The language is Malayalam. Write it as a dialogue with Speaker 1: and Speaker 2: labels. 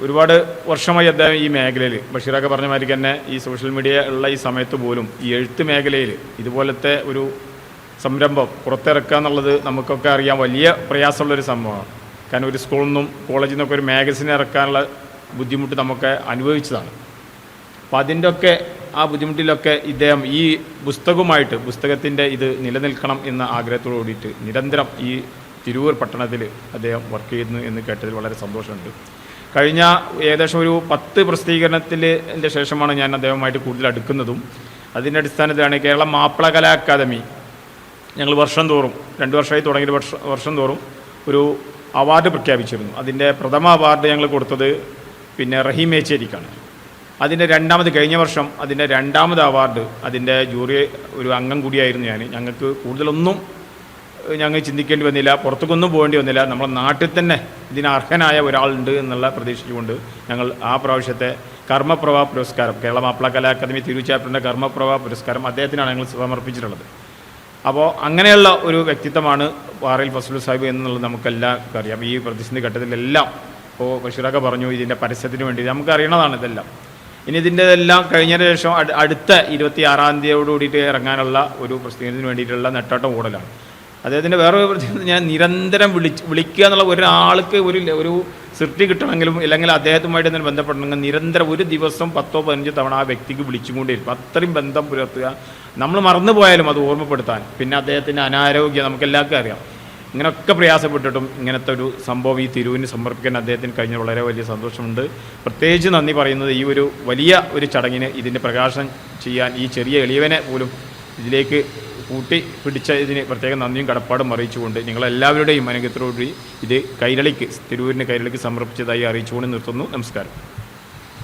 Speaker 1: ഒരുപാട് വർഷമായി അദ്ദേഹം ഈ മേഖലയിൽ ബഷീറൊക്കെ പറഞ്ഞ മാതിരി തന്നെ ഈ സോഷ്യൽ മീഡിയ ഉള്ള ഈ സമയത്ത് പോലും ഈ എഴുത്ത് മേഖലയിൽ ഇതുപോലത്തെ ഒരു സംരംഭം പുറത്തിറക്കുക എന്നുള്ളത് നമുക്കൊക്കെ അറിയാൻ വലിയ പ്രയാസമുള്ളൊരു സംഭവമാണ്. കാരണം ഒരു സ്കൂളിൽ നിന്നും കോളേജിൽ നിന്നൊക്കെ ഒരു മാഗസിൻ ഇറക്കാനുള്ള ബുദ്ധിമുട്ട് നമുക്ക് അനുഭവിച്ചതാണ്. അപ്പോൾ അതിൻ്റെ ഒക്കെ ആ ബുദ്ധിമുട്ടിലൊക്കെ ഇദ്ദേഹം ഈ പുസ്തകത്തിൻ്റെ ഇത് നിലനിൽക്കണം എന്ന ആഗ്രഹത്തോടു കൂടിയിട്ട് നിരന്തരം ഈ തിരൂർ പട്ടണത്തിൽ അദ്ദേഹം വർക്ക് ചെയ്യുന്നു എന്ന് കേട്ടതിൽ വളരെ സന്തോഷമുണ്ട്. കഴിഞ്ഞ ഏകദേശം ഒരു 10 പ്രസിദ്ധീകരണത്തിൻ്റെ ശേഷമാണ് ഞാൻ അദ്ദേഹവുമായിട്ട് കൂടുതൽ അടുക്കുന്നതും. അതിൻ്റെ അടിസ്ഥാനത്തിലാണ് കേരള മാപ്പിള കലാ അക്കാദമി ഞങ്ങൾ വർഷം തോറും 2 വർഷമായി തുടങ്ങിയ വർഷം തോറും ഒരു അവാർഡ് പ്രഖ്യാപിച്ചിരുന്നു. അതിൻ്റെ പ്രഥമ അവാർഡ് ഞങ്ങൾ കൊടുത്തത് റഹീം മേച്ചേരിക്കാണ്. അതിൻ്റെ കഴിഞ്ഞ വർഷം അതിൻ്റെ 2ാമത് അവാർഡ് അതിൻ്റെ ജൂറി ഒരു അംഗം കൂടിയായിരുന്നു ഞാൻ. ഞങ്ങൾക്ക് കൂടുതലൊന്നും ഞങ്ങൾ ചിന്തിക്കേണ്ടി വന്നില്ല, പുറത്തേക്കൊന്നും പോകേണ്ടി വന്നില്ല. നമ്മുടെ നാട്ടിൽ തന്നെ ഇതിന് അർഹനായ ഒരാളുണ്ട് എന്നുള്ള പ്രതീക്ഷിച്ചുകൊണ്ട് ഞങ്ങൾ ആ പ്രാവശ്യത്തെ കർമ്മപ്രഭ പുരസ്കാരം, കേരള മാപ്പിള കലാ അക്കാദമി തിരൂർ ചാപ്റ്ററിൻ്റെ കർമ്മപ്രഭ പുരസ്കാരം അദ്ദേഹത്തിനാണ് ഞങ്ങൾ സമർപ്പിച്ചിട്ടുള്ളത്. അപ്പോൾ അങ്ങനെയുള്ള ഒരു വ്യക്തിത്വമാണ് പാറയിൽ ഫസലു സാഹിബ് എന്നുള്ളത് നമുക്കെല്ലാവർക്കും അറിയാം. ഈ പ്രതിസന്ധി ഘട്ടത്തിലെല്ലാം ഇപ്പോൾ ബഷീറൊക്കെ പറഞ്ഞു ഇതിൻ്റെ പരസ്യത്തിന് വേണ്ടി നമുക്കറിയണതാണ് ഇതെല്ലാം. ഇനി ഇതിൻ്റെതെല്ലാം കഴിഞ്ഞതിന് ശേഷം അടുത്ത 26-ാം തീയതിയോട് കൂടിയിട്ട് ഇറങ്ങാനുള്ള ഒരു പ്രസിദ്ധീകരണത്തിന് വേണ്ടിയിട്ടുള്ള നെട്ടോട്ടം ഓടലാണ്. അദ്ദേഹത്തിൻ്റെ വേറൊരു പ്രത്യേകത, ഞാൻ നിരന്തരം വിളിക്കുക എന്നുള്ള ഒരാൾക്ക് ഒരു സൃഷ്ടി കിട്ടണമെങ്കിലും അല്ലെങ്കിൽ അദ്ദേഹത്തുമായിട്ട് എന്തെങ്കിലും ബന്ധപ്പെടണമെങ്കിൽ നിരന്തരം ഒരു ദിവസം 10-15 തവണ ആ വ്യക്തിക്ക് വിളിച്ചുകൊണ്ടിരിക്കും. അത്രയും ബന്ധം പുലർത്തുക. നമ്മൾ മറന്നു പോയാലും അത് ഓർമ്മപ്പെടുത്താൻ. പിന്നെ അദ്ദേഹത്തിൻ്റെ അനാരോഗ്യം നമുക്കെല്ലാവർക്കും അറിയാം. ഇങ്ങനെയൊക്കെ പ്രയാസപ്പെട്ടിട്ടും ഇങ്ങനത്തെ ഒരു സംഭവം ഈ തിരുവിന് സമർപ്പിക്കാൻ അദ്ദേഹത്തിന് കഴിഞ്ഞ വളരെ വലിയ സന്തോഷമുണ്ട്. പ്രത്യേകിച്ച് നന്ദി പറയുന്നത് ഈ ഒരു വലിയ ഒരു ചടങ്ങിന് ഇതിൻ്റെ പ്രകാശനം ചെയ്യാൻ ഈ ചെറിയ എളിയവനെ പോലും ഇതിലേക്ക് കൂട്ടി പിടിച്ച ഇതിന് പ്രത്യേകം നന്ദിയും കടപ്പാടും അറിയിച്ചുകൊണ്ട് നിങ്ങളെല്ലാവരുടെയും അനുഗ്രഹത്തോടുകൂടി ഇത് തിരൂരിന് കൈരളിക്ക് സമർപ്പിച്ചതായി അറിയിച്ചുകൊണ്ട് നിർത്തുന്നു. നമസ്കാരം.